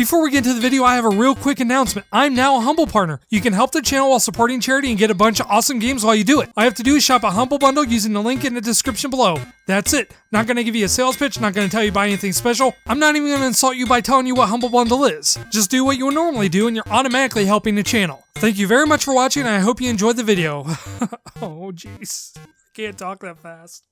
Before we get into the video, I have a real quick announcement. I'm now a Humble partner. You can help the channel while supporting charity and get a bunch of awesome games while you do it. All you have to do is shop a Humble bundle using the link in the description below. That's it. Not going to give you a sales pitch, not going to tell you to buy anything special. I'm not even going to insult you by telling you what Humble bundle is. Just do what you would normally do and you're automatically helping the channel. Thank you very much for watching and I hope you enjoyed the video. Oh jeez, I can't talk that fast.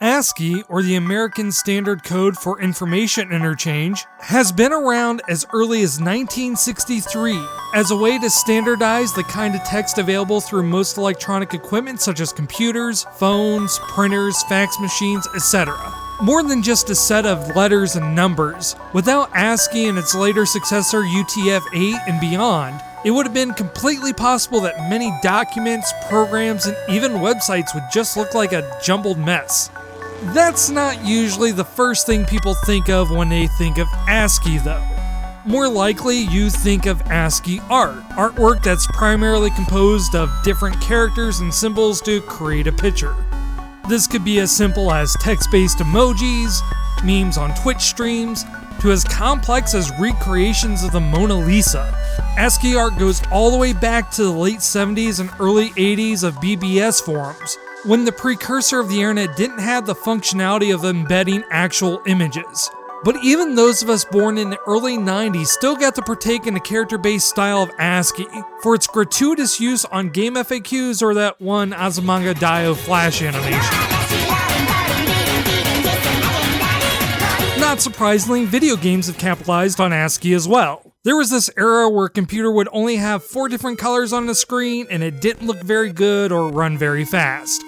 ASCII, or the American Standard Code for Information Interchange, has been around as early as 1963 as a way to standardize the kind of text available through most electronic equipment such as computers, phones, printers, fax machines, etc. More than just a set of letters and numbers, without ASCII and its later successor UTF-8 and beyond, it would have been completely possible that many documents, programs, and even websites would just look like a jumbled mess. That's not usually the first thing people think of when they think of ASCII though. More likely, you think of ASCII art, artwork that's primarily composed of different characters and symbols to create a picture. This could be as simple as text-based emojis, memes on Twitch streams, to as complex as recreations of the Mona Lisa. ASCII art goes all the way back to the late 70s and early 80s of BBS forums, when the precursor of the internet didn't have the functionality of embedding actual images. But even those of us born in the early 90s still got to partake in the character-based style of ASCII, for its gratuitous use on game FAQs or that one Azumanga Daioh flash animation. Not surprisingly, video games have capitalized on ASCII as well. There was this era where a computer would only have 4 different colors on the screen and it didn't look very good or run very fast.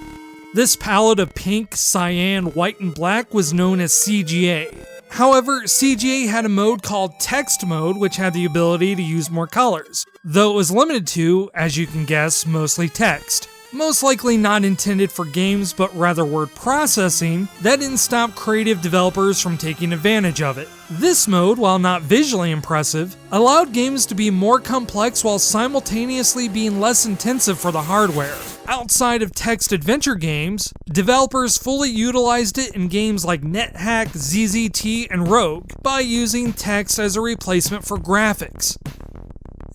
This palette of pink, cyan, white, and black was known as CGA. However, CGA had a mode called Text Mode which had the ability to use more colors, though it was limited to, as you can guess, mostly text. Most likely not intended for games but rather word processing, that didn't stop creative developers from taking advantage of it. This mode, while not visually impressive, allowed games to be more complex while simultaneously being less intensive for the hardware. Outside of text adventure games, developers fully utilized it in games like NetHack, ZZT, and Rogue by using text as a replacement for graphics.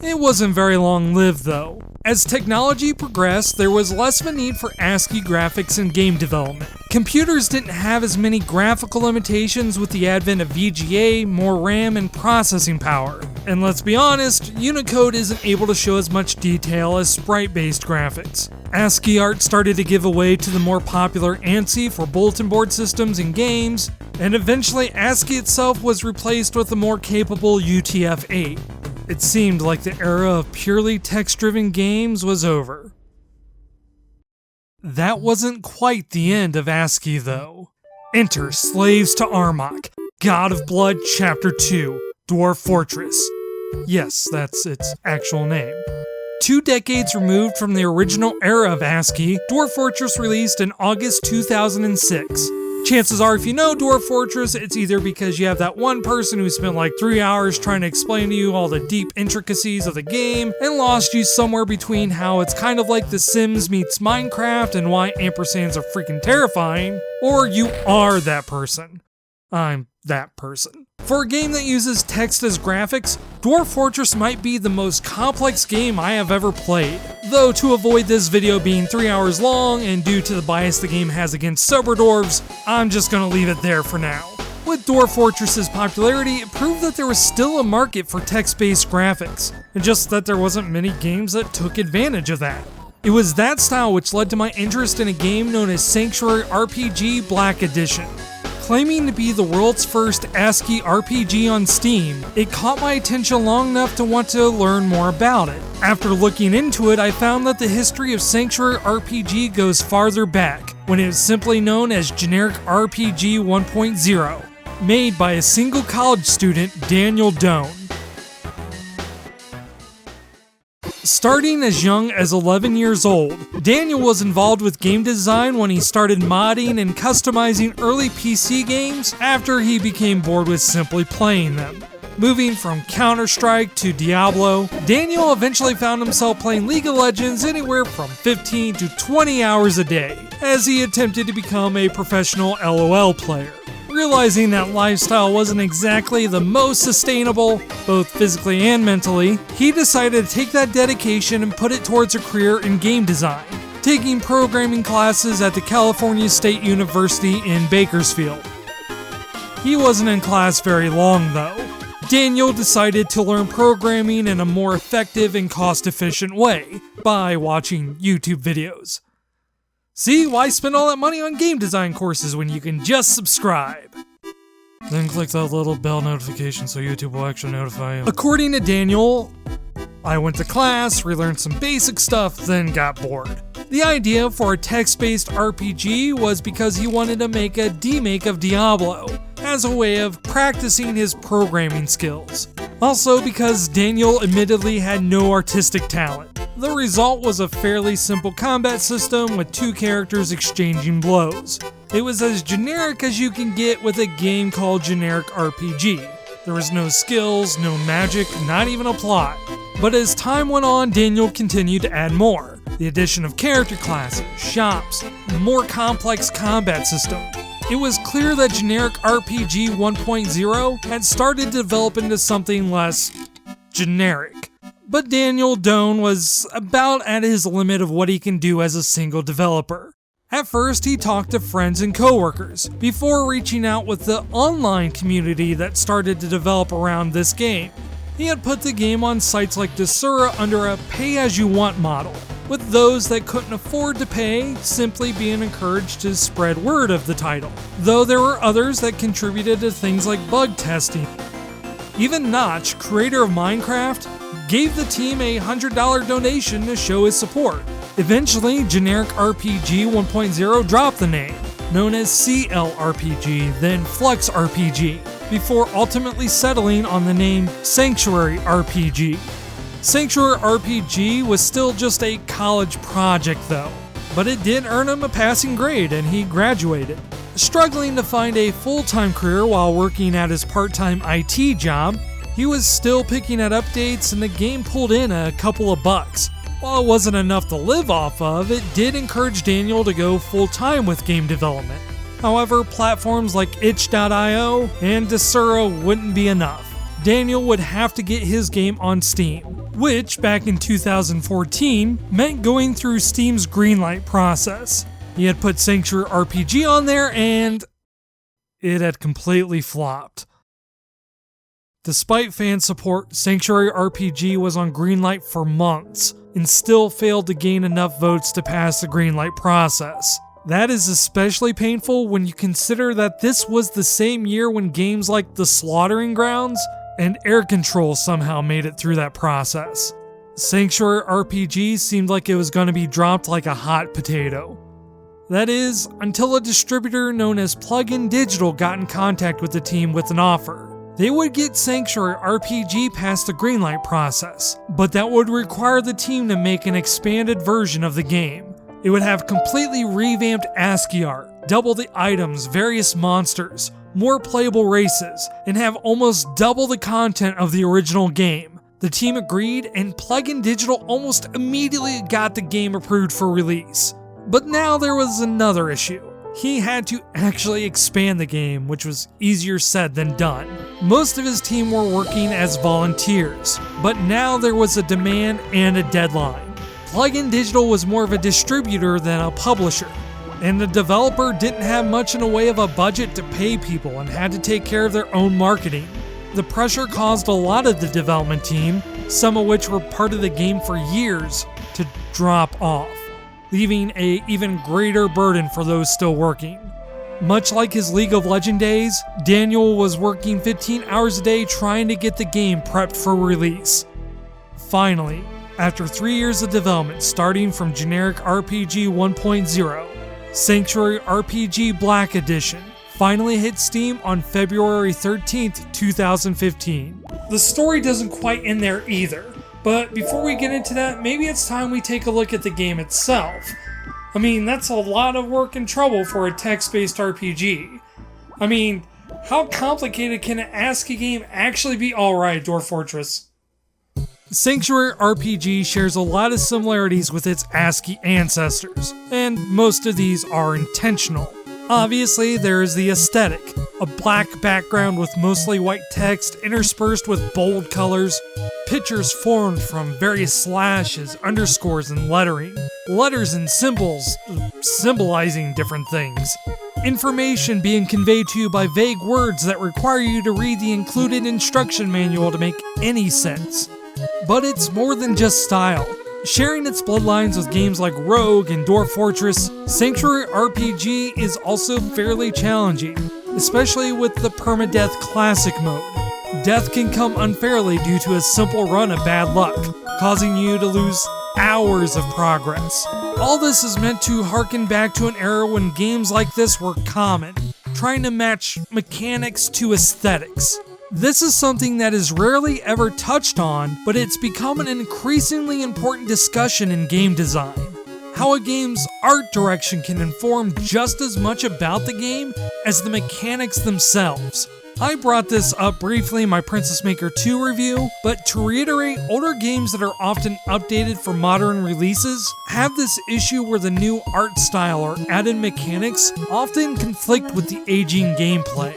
It wasn't very long-lived though. As technology progressed, there was less of a need for ASCII graphics in game development. Computers didn't have as many graphical limitations with the advent of VGA, more RAM, and processing power. And let's be honest, Unicode isn't able to show as much detail as sprite-based graphics. ASCII art started to give way to the more popular ANSI for bulletin board systems and games, and eventually ASCII itself was replaced with the more capable UTF-8. It seemed like the era of purely text-driven games was over. That wasn't quite the end of ASCII though. Enter Slaves to Armok, God of Blood Chapter 2, Dwarf Fortress. Yes, that's its actual name. 2 decades removed from the original era of ASCII, Dwarf Fortress released in August 2006. Chances are, if you know Dwarf Fortress, it's either because you have that one person who spent like 3 hours trying to explain to you all the deep intricacies of the game and lost you somewhere between how it's kind of like The Sims meets Minecraft and why ampersands are freaking terrifying, or you are that person. I'm that person. For a game that uses text as graphics, Dwarf Fortress might be the most complex game I have ever played. Though to avoid this video being 3 hours long and due to the bias the game has against SoberDwarves, I'm just gonna leave it there for now. With Dwarf Fortress's popularity, it proved that there was still a market for text-based graphics, and just that there wasn't many games that took advantage of that. It was that style which led to my interest in a game known as SanctuaryRPG Black Edition. Claiming to be the world's first ASCII RPG on Steam, it caught my attention long enough to want to learn more about it. After looking into it, I found that the history of SanctuaryRPG goes farther back, when it was simply known as Generic RPG 1.0, made by a single college student, Daniel Doan. Starting as young as 11 years old, Daniel was involved with game design when he started modding and customizing early PC games after he became bored with simply playing them. Moving from Counter-Strike to Diablo, Daniel eventually found himself playing League of Legends anywhere from 15 to 20 hours a day, as he attempted to become a professional LOL player. Realizing that lifestyle wasn't exactly the most sustainable, both physically and mentally, he decided to take that dedication and put it towards a career in game design, taking programming classes at the California State University in Bakersfield. He wasn't in class very long though. Daniel decided to learn programming in a more effective and cost-efficient way by watching YouTube videos. See, why spend all that money on game design courses when you can just subscribe? Then click that little bell notification so YouTube will actually notify you. According to Daniel, I went to class, relearned some basic stuff, then got bored. The idea for a text-based RPG was because he wanted to make a demake of Diablo, as a way of practicing his programming skills. Also because Daniel admittedly had no artistic talent. The result was a fairly simple combat system with two characters exchanging blows. It was as generic as you can get with a game called Generic RPG. There was no skills, no magic, not even a plot. But as time went on, Daniel continued to add more. The addition of character classes, shops, a more complex combat system. It was clear that Generic RPG 1.0 had started to develop into something less generic. But Daniel Doan was about at his limit of what he can do as a single developer. At first, he talked to friends and coworkers, before reaching out with the online community that started to develop around this game. He had put the game on sites like Desura under a pay-as-you-want model, with those that couldn't afford to pay simply being encouraged to spread word of the title, though there were others that contributed to things like bug testing. Even Notch, creator of Minecraft, gave the team a $100 donation to show his support. Eventually, Generic RPG 1.0 dropped the name, known as CLRPG, then Flux RPG, before ultimately settling on the name SanctuaryRPG. SanctuaryRPG was still just a college project though, but it did earn him a passing grade and he graduated. Struggling to find a full-time career while working at his part-time IT job, he was still picking at updates and the game pulled in a couple of bucks. While it wasn't enough to live off of, it did encourage Daniel to go full-time with game development. However, platforms like itch.io and Desura wouldn't be enough. Daniel would have to get his game on Steam, which back in 2014 meant going through Steam's greenlight process. He had put SanctuaryRPG on there and it had completely flopped. Despite fan support, SanctuaryRPG was on greenlight for months and still failed to gain enough votes to pass the greenlight process. That is especially painful when you consider that this was the same year when games like The Slaughtering Grounds and Air Control somehow made it through that process. SanctuaryRPG seemed like it was going to be dropped like a hot potato. That is, until a distributor known as Plugin Digital got in contact with the team with an offer. They would get SanctuaryRPG past the greenlight process, but that would require the team to make an expanded version of the game. It would have completely revamped ASCII art, double the items, various monsters, more playable races, and have almost double the content of the original game. The team agreed, and Plugin Digital almost immediately got the game approved for release. But now there was another issue. He had to actually expand the game, which was easier said than done. Most of his team were working as volunteers, but now there was a demand and a deadline. Plug-in Digital was more of a distributor than a publisher, and the developer didn't have much in the way of a budget to pay people and had to take care of their own marketing. The pressure caused a lot of the development team, some of which were part of the game for years, to drop off, leaving an even greater burden for those still working. Much like his League of Legends days, Daniel was working 15 hours a day trying to get the game prepped for release. Finally, after 3 years of development starting from generic RPG 1.0, SanctuaryRPG Black Edition finally hit Steam on February 13th, 2015. The story doesn't quite end there either, but before we get into that, maybe it's time we take a look at the game itself. I mean, that's a lot of work and trouble for a text-based RPG. I mean, how complicated can an ASCII game actually be? Alright, Dwarf Fortress. SanctuaryRPG shares a lot of similarities with its ASCII ancestors, and most of these are intentional. Obviously, there is the aesthetic, a black background with mostly white text interspersed with bold colors, pictures formed from various slashes, underscores, and lettering, letters and symbols symbolizing different things, information being conveyed to you by vague words that require you to read the included instruction manual to make any sense. But it's more than just style. Sharing its bloodlines with games like Rogue and Dwarf Fortress, SanctuaryRPG is also fairly challenging, especially with the permadeath classic mode. Death can come unfairly due to a simple run of bad luck, causing you to lose hours of progress. All this is meant to harken back to an era when games like this were common, trying to match mechanics to aesthetics. This is something that is rarely ever touched on, but it's become an increasingly important discussion in game design. How a game's art direction can inform just as much about the game as the mechanics themselves. I brought this up briefly in my Princess Maker 2 review, but to reiterate, older games that are often updated for modern releases have this issue where the new art style or added mechanics often conflict with the aging gameplay.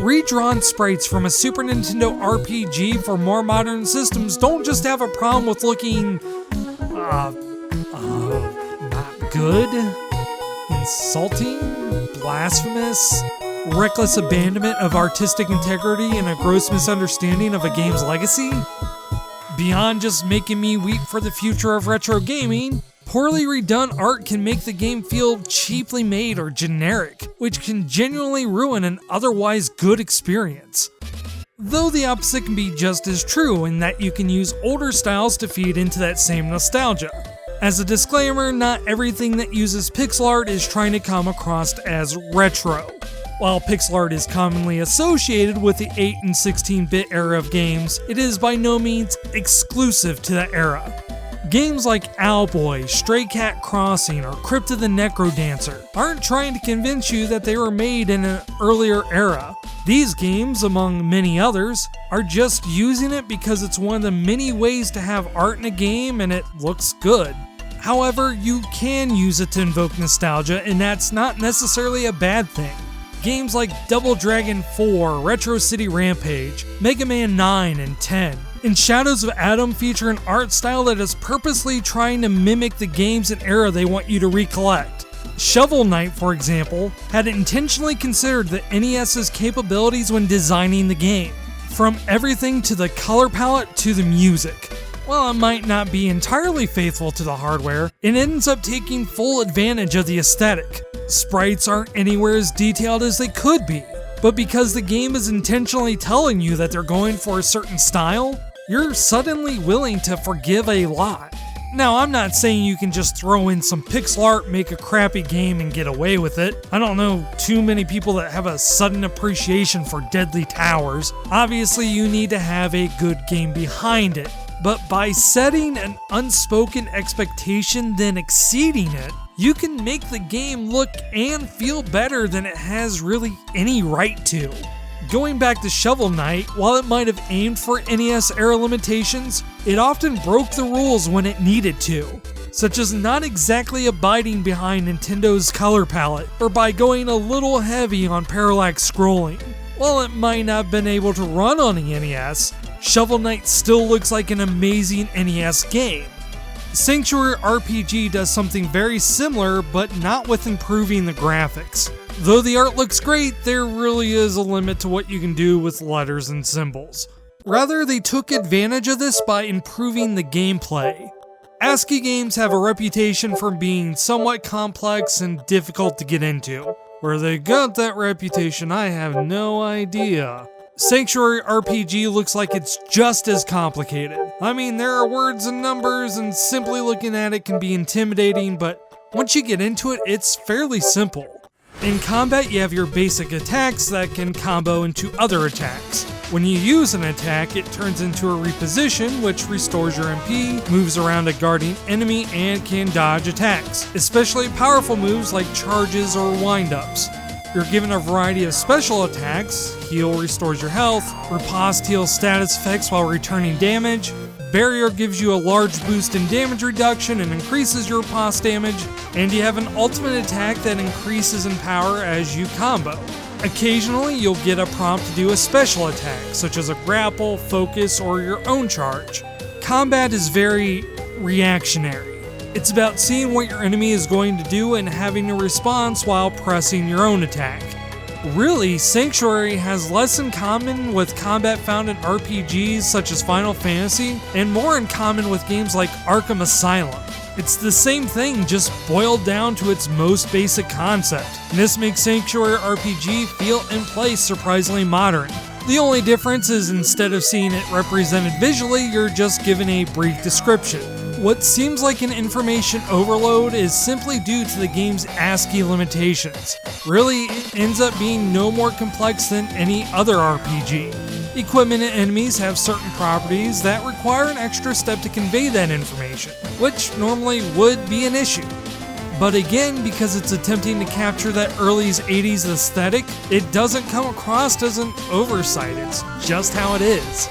Redrawn sprites from a Super Nintendo RPG for more modern systems don't just have a problem with looking, not good, insulting, blasphemous, reckless abandonment of artistic integrity, and a gross misunderstanding of a game's legacy. Beyond just making me weep for the future of retro gaming, poorly redone art can make the game feel cheaply made or generic, which can genuinely ruin an otherwise good experience. Though the opposite can be just as true in that you can use older styles to feed into that same nostalgia. As a disclaimer, not everything that uses pixel art is trying to come across as retro. While pixel art is commonly associated with the 8 and 16-bit era of games, it is by no means exclusive to that era. Games like Owlboy, Stray Cat Crossing, or Crypt of the Necrodancer aren't trying to convince you that they were made in an earlier era. These games, among many others, are just using it because it's one of the many ways to have art in a game and it looks good. However, you can use it to invoke nostalgia, and that's not necessarily a bad thing. Games like Double Dragon 4, Retro City Rampage, Mega Man 9 and 10, and Shadows of Adam feature an art style that is purposely trying to mimic the games and era they want you to recollect. Shovel Knight, for example, had intentionally considered the NES's capabilities when designing the game, from everything to the color palette to the music. While it might not be entirely faithful to the hardware, it ends up taking full advantage of the aesthetic. Sprites aren't anywhere as detailed as they could be, but because the game is intentionally telling you that they're going for a certain style, you're suddenly willing to forgive a lot. Now, I'm not saying you can just throw in some pixel art, make a crappy game, and get away with it. I don't know too many people that have a sudden appreciation for Deadly Towers. Obviously, you need to have a good game behind it. But by setting an unspoken expectation, then exceeding it, you can make the game look and feel better than it has really any right to. Going back to Shovel Knight, while it might have aimed for NES era limitations, it often broke the rules when it needed to. such as not exactly abiding behind Nintendo's color palette, or by going a little heavy on parallax scrolling. While it might not have been able to run on the NES, Shovel Knight still looks like an amazing NES game. SanctuaryRPG does something very similar, but not with improving the graphics. Though the art looks great, there really is a limit to what you can do with letters and symbols. Rather, they took advantage of this by improving the gameplay. ASCII games have a reputation for being somewhat complex and difficult to get into. Where they got that reputation, I have no idea. SanctuaryRPG looks like it's just as complicated. I mean, there are words and numbers, and simply looking at it can be intimidating, but once you get into it, it's fairly simple. In combat, you have your basic attacks that can combo into other attacks. When you use an attack, it turns into a reposition, which restores your MP, moves around a guarding enemy, and can dodge attacks, especially powerful moves like charges or wind-ups. You're given a variety of special attacks. Heal restores your health, Riposte heals status effects while returning damage, Barrier gives you a large boost in damage reduction and increases your riposte damage, and you have an ultimate attack that increases in power as you combo. Occasionally, you'll get a prompt to do a special attack, such as a grapple, focus, or your own charge. Combat is very reactionary. It's about seeing what your enemy is going to do and having a response while pressing your own attack. Really, Sanctuary has less in common with combat found in RPGs such as Final Fantasy, and more in common with games like Arkham Asylum. It's the same thing, just boiled down to its most basic concept, and this makes SanctuaryRPG feel in place surprisingly modern. The only difference is instead of seeing it represented visually, you're just given a brief description. What seems like an information overload is simply due to the game's ASCII limitations. Really, it ends up being no more complex than any other RPG. Equipment and enemies have certain properties that require an extra step to convey that information, which normally would be an issue. But again, because it's attempting to capture that early 80s aesthetic, it doesn't come across as an oversight, it's just how it is.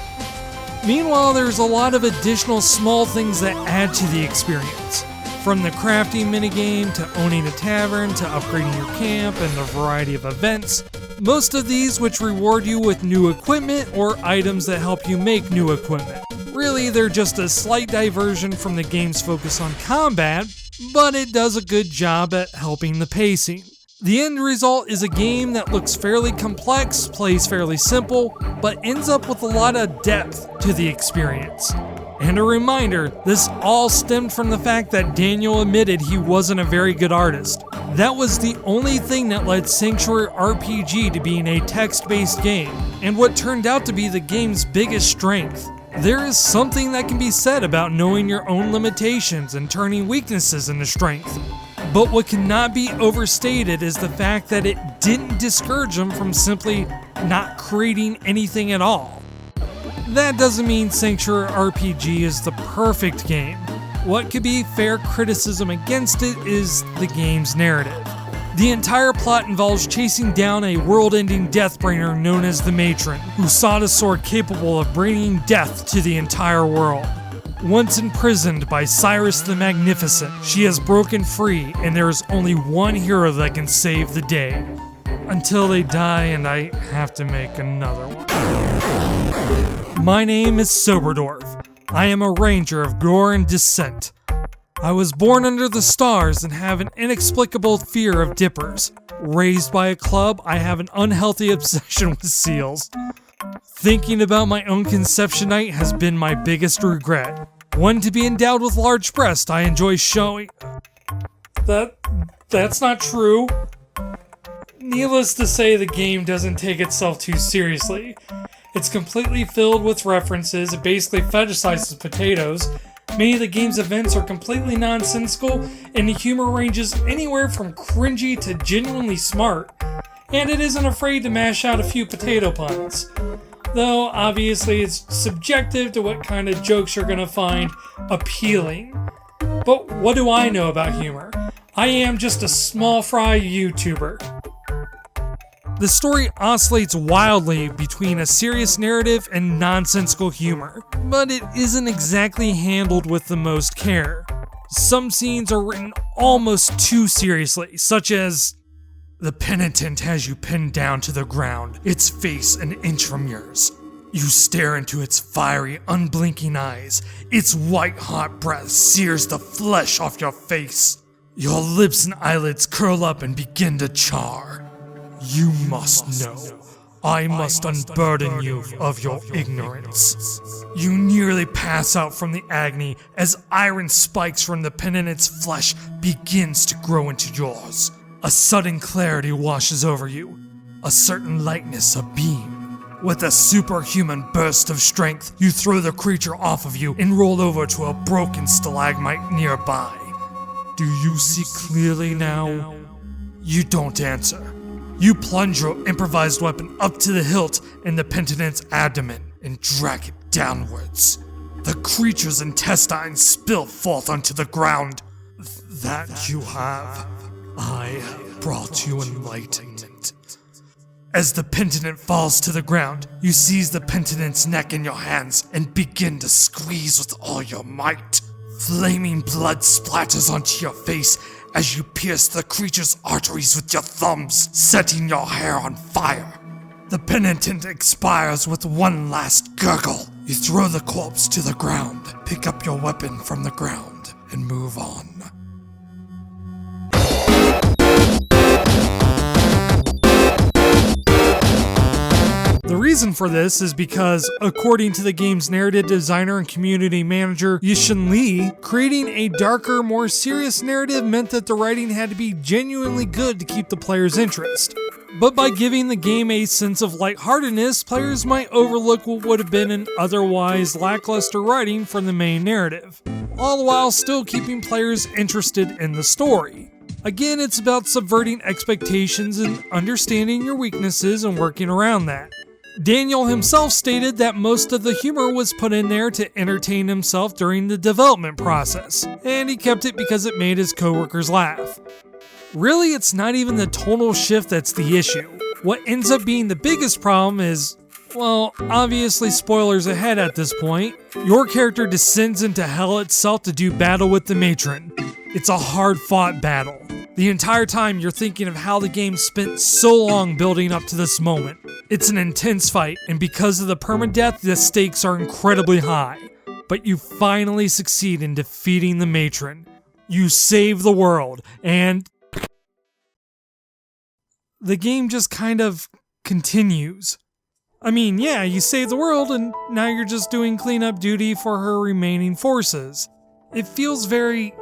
Meanwhile, there's a lot of additional small things that add to the experience. From the crafting minigame, to owning a tavern, to upgrading your camp, and the variety of events. Most of these which reward you with new equipment or items that help you make new equipment. Really, they're just a slight diversion from the game's focus on combat, but it does a good job at helping the pacing. The end result is a game that looks fairly complex, plays fairly simple, but ends up with a lot of depth to the experience. And a reminder, this all stemmed from the fact that Daniel admitted he wasn't a very good artist. That was the only thing that led SanctuaryRPG to being a text-based game, and what turned out to be the game's biggest strength. There is something that can be said about knowing your own limitations and turning weaknesses into strength. But what cannot be overstated is the fact that it didn't discourage them from simply not creating anything at all. That doesn't mean SanctuaryRPG is the perfect game. What could be fair criticism against it is the game's narrative. The entire plot involves chasing down a world-ending deathbringer known as the Matron, who sought a sword capable of bringing death to the entire world. Once imprisoned by Cyrus the Magnificent, she has broken free, and there is only one hero that can save the day. Until they die and I have to make another one. My name is SoberDwarf. I am a ranger of Goran descent. I was born under the stars and have an inexplicable fear of dippers. Raised by a club, I have an unhealthy obsession with seals. Thinking about my own conception night has been my biggest regret. One to be endowed with large breasts, I enjoy showing... That's not true. Needless to say, the game doesn't take itself too seriously. It's completely filled with references, it basically fetishizes potatoes. Many of the game's events are completely nonsensical, and the humor ranges anywhere from cringy to genuinely smart. And it isn't afraid to mash out a few potato puns. Though, obviously, it's subjective to what kind of jokes you're gonna find appealing. But what do I know about humor? I am just a small fry YouTuber. The story oscillates wildly between a serious narrative and nonsensical humor, but it isn't exactly handled with the most care. Some scenes are written almost too seriously, such as, "The penitent has you pinned down to the ground, its face an inch from yours. You stare into its fiery, unblinking eyes. Its white-hot breath sears the flesh off your face. Your lips and eyelids curl up and begin to char. You must know. I must unburden you of your ignorance." You nearly pass out from the agony as iron spikes from the penitent's flesh begins to grow into yours. A sudden clarity washes over you, a certain lightness of being. With a superhuman burst of strength, you throw the creature off of you and roll over to a broken stalagmite nearby. Do you see clearly now? You don't answer. You plunge your improvised weapon up to the hilt in the penitent's abdomen and drag it downwards. The creature's intestines spill forth onto the ground. That you have. I have brought you enlightenment. As the penitent falls to the ground, you seize the penitent's neck in your hands and begin to squeeze with all your might. Flaming blood splatters onto your face as you pierce the creature's arteries with your thumbs, setting your hair on fire. The penitent expires with one last gurgle. You throw the corpse to the ground, pick up your weapon from the ground, and move on. The reason for this is because, according to the game's narrative designer and community manager Yishin Lee, creating a darker, more serious narrative meant that the writing had to be genuinely good to keep the player's interest. But by giving the game a sense of lightheartedness, players might overlook what would have been an otherwise lackluster writing from the main narrative, all the while still keeping players interested in the story. Again, it's about subverting expectations and understanding your weaknesses and working around that. Daniel himself stated that most of the humor was put in there to entertain himself during the development process, and he kept it because it made his coworkers laugh. Really, it's not even the tonal shift that's the issue. What ends up being the biggest problem is, well, obviously spoilers ahead at this point. Your character descends into hell itself to do battle with the matron. It's a hard-fought battle. The entire time you're thinking of how the game spent so long building up to this moment. It's an intense fight, and because of the permadeath, the stakes are incredibly high. But you finally succeed in defeating the matron. You save the world, and the game just kind of continues. I mean, yeah, you save the world, and now you're just doing cleanup duty for her remaining forces. It feels very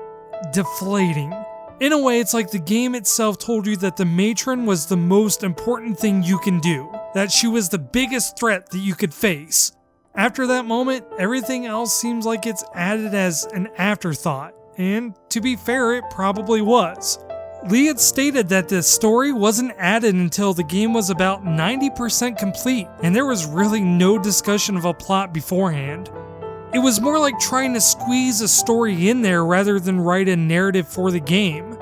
deflating. In a way, it's like the game itself told you that the matron was the most important thing you can do, that she was the biggest threat that you could face. After that moment, everything else seems like it's added as an afterthought, and to be fair, it probably was. Lee had stated that the story wasn't added until the game was about 90% complete, and there was really no discussion of a plot beforehand. It was more like trying to squeeze a story in there rather than write a narrative for the game.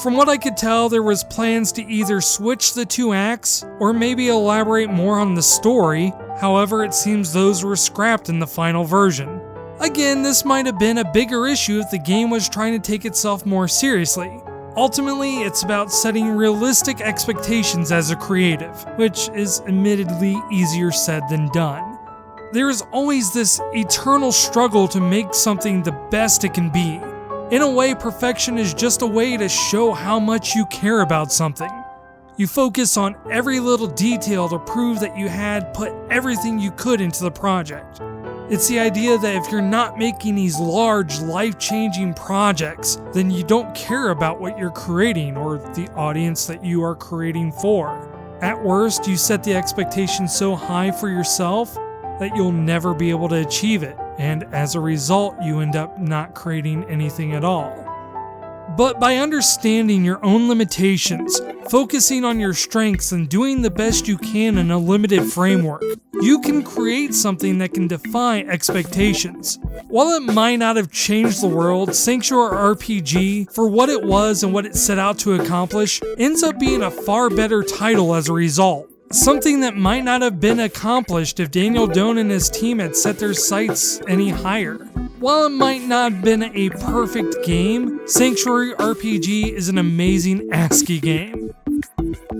From what I could tell, there was plans to either switch the two acts, or maybe elaborate more on the story. However, it seems those were scrapped in the final version. Again, this might have been a bigger issue if the game was trying to take itself more seriously. Ultimately, it's about setting realistic expectations as a creative, which is admittedly easier said than done. There is always this eternal struggle to make something the best it can be. In a way, perfection is just a way to show how much you care about something. You focus on every little detail to prove that you had put everything you could into the project. It's the idea that if you're not making these large, life-changing projects, then you don't care about what you're creating or the audience that you are creating for. At worst, you set the expectation so high for yourself that you'll never be able to achieve it, and as a result, you end up not creating anything at all. But by understanding your own limitations, focusing on your strengths, and doing the best you can in a limited framework, you can create something that can defy expectations. While it might not have changed the world, SanctuaryRPG, for what it was and what it set out to accomplish, ends up being a far better title as a result. Something that might not have been accomplished if Daniel Doan and his team had set their sights any higher. While it might not have been a perfect game, SanctuaryRPG is an amazing ASCII game.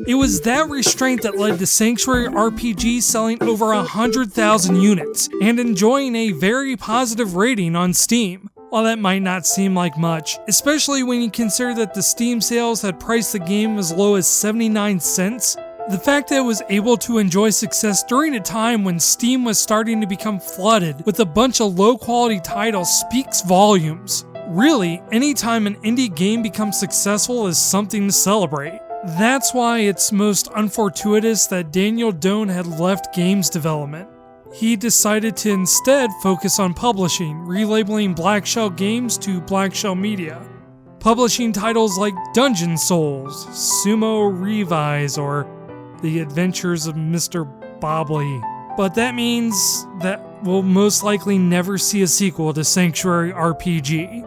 It was that restraint that led to SanctuaryRPG selling over 100,000 units and enjoying a very positive rating on Steam. While that might not seem like much, especially when you consider that the Steam sales had priced the game as low as 79 cents, the fact that it was able to enjoy success during a time when Steam was starting to become flooded with a bunch of low-quality titles speaks volumes. Really, anytime an indie game becomes successful is something to celebrate. That's why it's most unfortuitous that Daniel Doan had left games development. He decided to instead focus on publishing, relabeling Black Shell Games to Black Shell Media. Publishing titles like Dungeon Souls, Sumo Revise, or The Adventures of Mr. Bobbly. But that means that we'll most likely never see a sequel to SanctuaryRPG.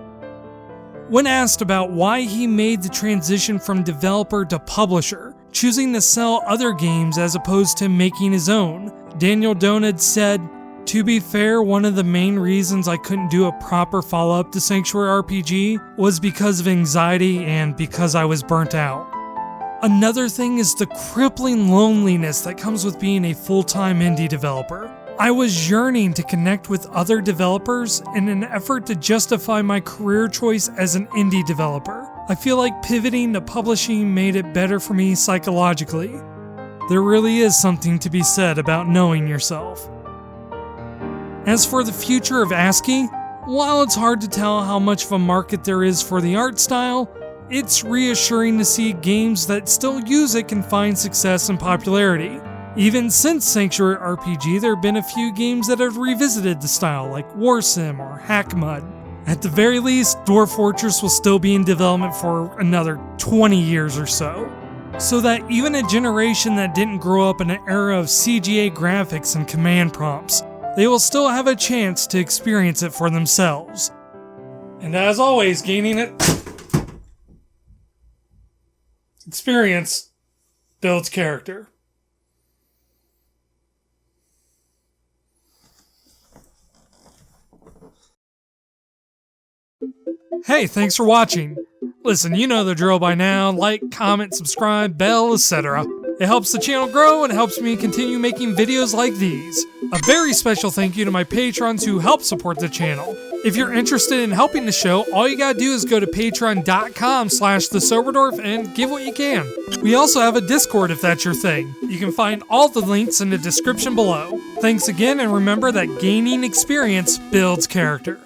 When asked about why he made the transition from developer to publisher, choosing to sell other games as opposed to making his own, Daniel Doan had said, "To be fair, one of the main reasons I couldn't do a proper follow-up to SanctuaryRPG was because of anxiety and because I was burnt out. Another thing is the crippling loneliness that comes with being a full-time indie developer. I was yearning to connect with other developers in an effort to justify my career choice as an indie developer. I feel like pivoting to publishing made it better for me psychologically. There really is something to be said about knowing yourself." As for the future of ASCII, while it's hard to tell how much of a market there is for the art style, it's reassuring to see games that still use it can find success and popularity. Even since SanctuaryRPG, there have been a few games that have revisited the style, like Warsim or Hackmud. At the very least, Dwarf Fortress will still be in development for another 20 years or so. So that even a generation that didn't grow up in an era of CGA graphics and command prompts, they will still have a chance to experience it for themselves. And as always, gaining it experience builds character. Hey, thanks for watching. Listen, you know the drill by now. Like, comment, subscribe, bell, etc. It helps the channel grow and helps me continue making videos like these. A very special thank you to my patrons who help support the channel. If you're interested in helping the show, all you gotta do is go to patreon.com/SoberDwarf and give what you can. We also have a Discord if that's your thing. You can find all the links in the description below. Thanks again, and remember that gaining experience builds character.